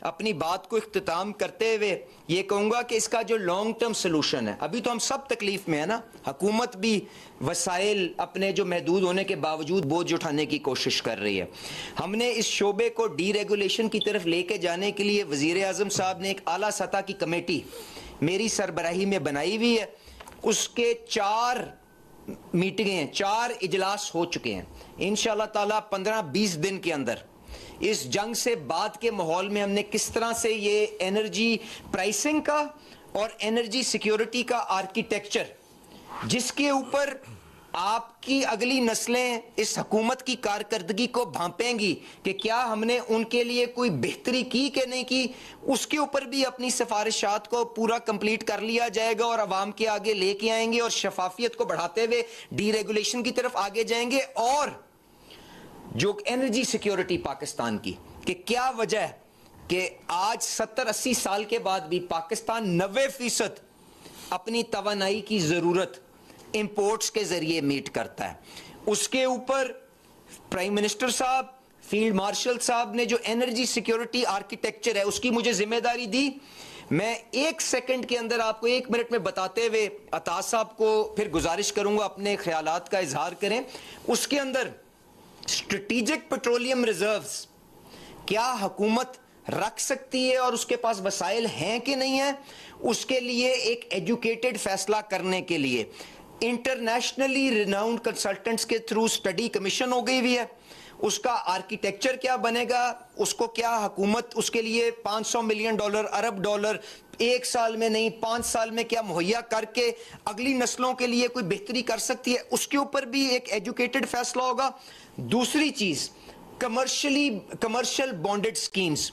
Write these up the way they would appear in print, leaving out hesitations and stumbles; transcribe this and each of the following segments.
अपनी बात को इख्तिताम करते हुए ये कहूँगा कि इसका जो लॉन्ग टर्म सोल्यूशन है, अभी तो हम सब तकलीफ में है ना, हुकूमत भी वसाइल अपने जो महदूद होने के बावजूद बोझ उठाने की कोशिश कर रही है। हमने इस शोबे को डीरेगुलेशन की तरफ लेके जाने के लिए वज़ीर आज़म साहब ने एक आला सतह की कमेटी मेरी सरबराही में बनाई हुई है। उसके 4 मीटिंगें, 4 इजलास हो चुके हैं। इंशाअल्लाह ताला 15-20 दिन के अंदर इस जंग से बाद के माहौल में हमने किस तरह से ये एनर्जी प्राइसिंग का और एनर्जी सिक्योरिटी का आर्किटेक्चर, जिसके ऊपर आपकी अगली नस्लें इस हुकूमत की कारकर्दगी को भांपेंगी कि क्या हमने उनके लिए कोई बेहतरी की कि नहीं की, उसके ऊपर भी अपनी सिफारिशात को पूरा कंप्लीट कर लिया जाएगा और अवाम के आगे लेके आएंगे और शफाफियत को बढ़ाते हुए डीरेगुलेशन की तरफ आगे जाएंगे। और जो एनर्जी सिक्योरिटी पाकिस्तान की, कि क्या वजह है कि आज 70-80 साल के बाद भी पाकिस्तान 90% अपनी तवानाई की जरूरत इंपोर्ट्स के जरिए मीट करता है। उसके ऊपर प्राइम मिनिस्टर साहब, फील्ड मार्शल साहब ने जो एनर्जी सिक्योरिटी आर्किटेक्चर है उसकी मुझे जिम्मेदारी दी। मैं 1 सेकंड के अंदर आपको 1 मिनट में बताते हुए अता साहब को फिर गुजारिश करूंगा अपने ख्यालात का इजहार करें। उसके अंदर स्ट्रेटेजिक पेट्रोलियम रिजर्व्स क्या हुकूमत रख सकती है और उसके पास वसाइल हैं कि नहीं है, उसके लिए एक एजुकेटेड फैसला करने के लिए इंटरनेशनली रिनाउंड कंसल्टेंट्स के थ्रू स्टडी कमीशन हो गई हुई है। उसका आर्किटेक्चर क्या बनेगा, उसको क्या हुकूमत उसके लिए $500 मिलियन, अरब डॉलर 1 साल में नहीं 5 साल में क्या मुहैया करके अगली नस्लों के लिए कोई बेहतरी कर सकती है, उसके ऊपर भी एक एजुकेटेड फैसला होगा। दूसरी चीज, कमर्शियल बॉन्डेड स्कीम्स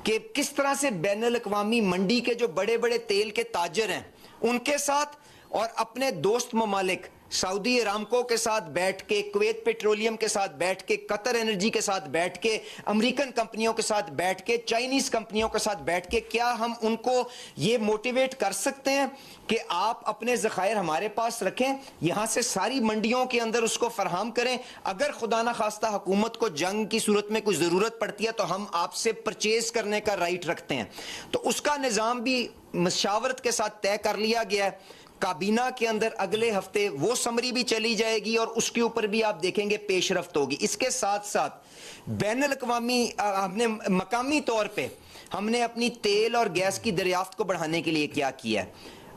कि किस तरह से बैनुल अक़वामी मंडी के जो बड़े बड़े तेल के ताजर हैं उनके साथ और अपने दोस्त ममालिक सऊदी अरामको के साथ बैठ के, कुवैत पेट्रोलियम के साथ बैठ के, कतर एनर्जी के साथ बैठ के, अमेरिकन कंपनियों के साथ बैठ के, चाइनीज कंपनियों के साथ बैठ के, क्या हम उनको ये मोटिवेट कर सकते हैं कि आप अपने ज़खायर हमारे पास रखें, यहां से सारी मंडियों के अंदर उसको फराहम करें। अगर खुदा ना खास्ता हुकूमत को जंग की सूरत में कोई जरूरत पड़ती है तो हम आपसे परचेज करने का राइट रखते हैं। तो उसका निज़ाम भी मशावरत के साथ तय कर लिया गया है। काबीना के अंदर अगले हफ्ते वो समरी भी चली जाएगी और उसके ऊपर भी आप देखेंगे पेशरफ्त होगी। इसके साथ साथ बैनुल अक़वामी हमने मकामी तौर पे हमने अपनी तेल और गैस की दरियाफ्त को बढ़ाने के लिए क्या किया है।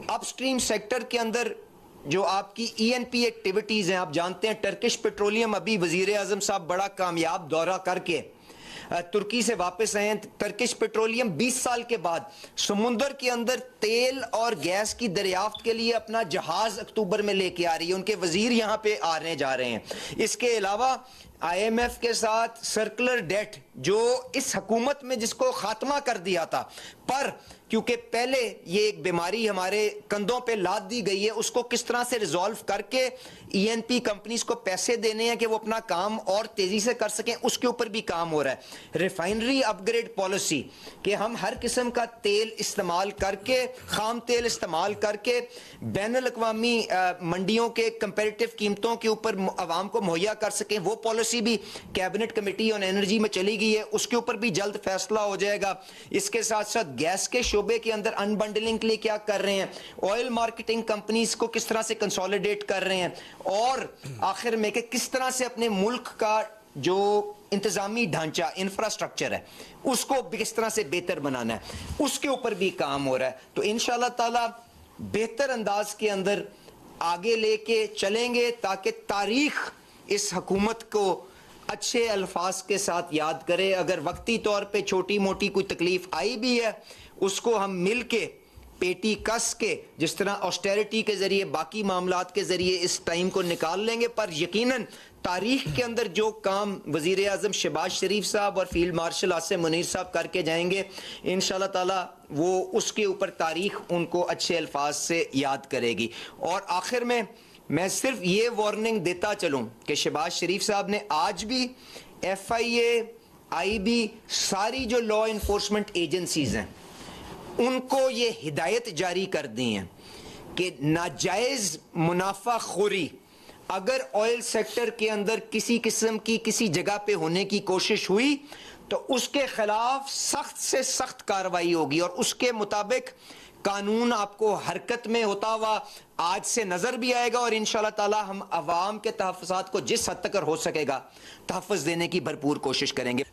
अपस्ट्रीम सेक्टर के अंदर जो आपकी ENP एक्टिविटीज हैं, आप जानते हैं टर्किश पेट्रोलियम, अभी वजीर आजम साहब बड़ा कामयाब दौरा करके तुर्की से वापस आए हैं। टर्किश पेट्रोलियम 20 साल के बाद समुंदर के अंदर तेल और गैस की दरियाफ्त के लिए अपना जहाज अक्टूबर में लेके आ रही है। उनके वजीर यहां पे आने जा रहे हैं। इसके अलावा IMF के साथ सर्कुलर डेट जो इस हुकूमत में जिसको खात्मा कर दिया था, पर क्योंकि पहले ये एक बीमारी हमारे कंधों पे लाद दी गई है, उसको किस तरह से रिजॉल्व करके ENP कंपनीज को पैसे देने हैं कि वो अपना काम और तेजी से कर सकें, उसके ऊपर भी काम हो रहा है। रिफाइनरी अपग्रेड पॉलिसी कि हम हर किस्म का तेल इस्तेमाल करके, खाम तेल इस्तेमाल करके बैनुल अक़वामी मंडियों के कंपेरेटिव कीमतों के ऊपर आवाम को मुहैया कर सकें, वो पॉलिसी भी कैबिनेट कमेटी ऑन एनर्जी में चली गई है। उसके ऊपर भी जल्द फैसला हो जाएगा। इसके साथ साथ गैस के शोबे के अंदर अनबंडलिंग के लिए क्या कर रहे हैं, ऑयल मार्केटिंग कंपनीज को किस तरह से कंसोलिडेट कर रहे हैं, और आखिर में कि किस तरह से अपने मुल्क का जो इंतजामी ढांचा इंफ्रास्ट्रक्चर है उसको किस तरह से बेहतर बनाना है, उसके ऊपर भी काम हो रहा है। तो इंशाअल्लाह ताला बेहतर अंदाज के अंदर आगे लेके चलेंगे ताकि तारीख इस हुकूमत को अच्छे अल्फाज के साथ याद करे। अगर वक्ती तौर पे छोटी मोटी कोई तकलीफ आई भी है उसको हम मिल के पेटी कस के, जिस तरह ऑस्टेरिटी के जरिए बाकी मामलात के जरिए इस टाइम को निकाल लेंगे। पर यकीनन तारीख के अंदर जो काम वजीर आजम शहबाज शरीफ साहब और फील्ड मार्शल आसिम मुनीर साहब करके जाएंगे, इंशाअल्लाह ताला वो उसके ऊपर तारीख उनको अच्छे अल्फाज से याद करेगी। और आखिर में मैं सिर्फ ये वार्निंग देता चलूं कि शहबाज शरीफ साहब ने आज भी FIA, IB, सारी जो लॉ इन्फोर्समेंट एजेंसीज हैं उनको ये हिदायत जारी कर दी है कि नाजायज मुनाफाखोरी अगर ऑयल सेक्टर के अंदर किसी किस्म की किसी जगह पे होने की कोशिश हुई तो उसके खिलाफ सख्त से सख्त कार्रवाई होगी और उसके मुताबिक कानून आपको हरकत में होता हुआ आज से नजर भी आएगा और इंशाअल्लाह ताला हम अवाम के तहफ़्फ़ुज़ात को जिस हद तक हो सकेगा तहफ़्फ़ुज़ देने की भरपूर कोशिश करेंगे।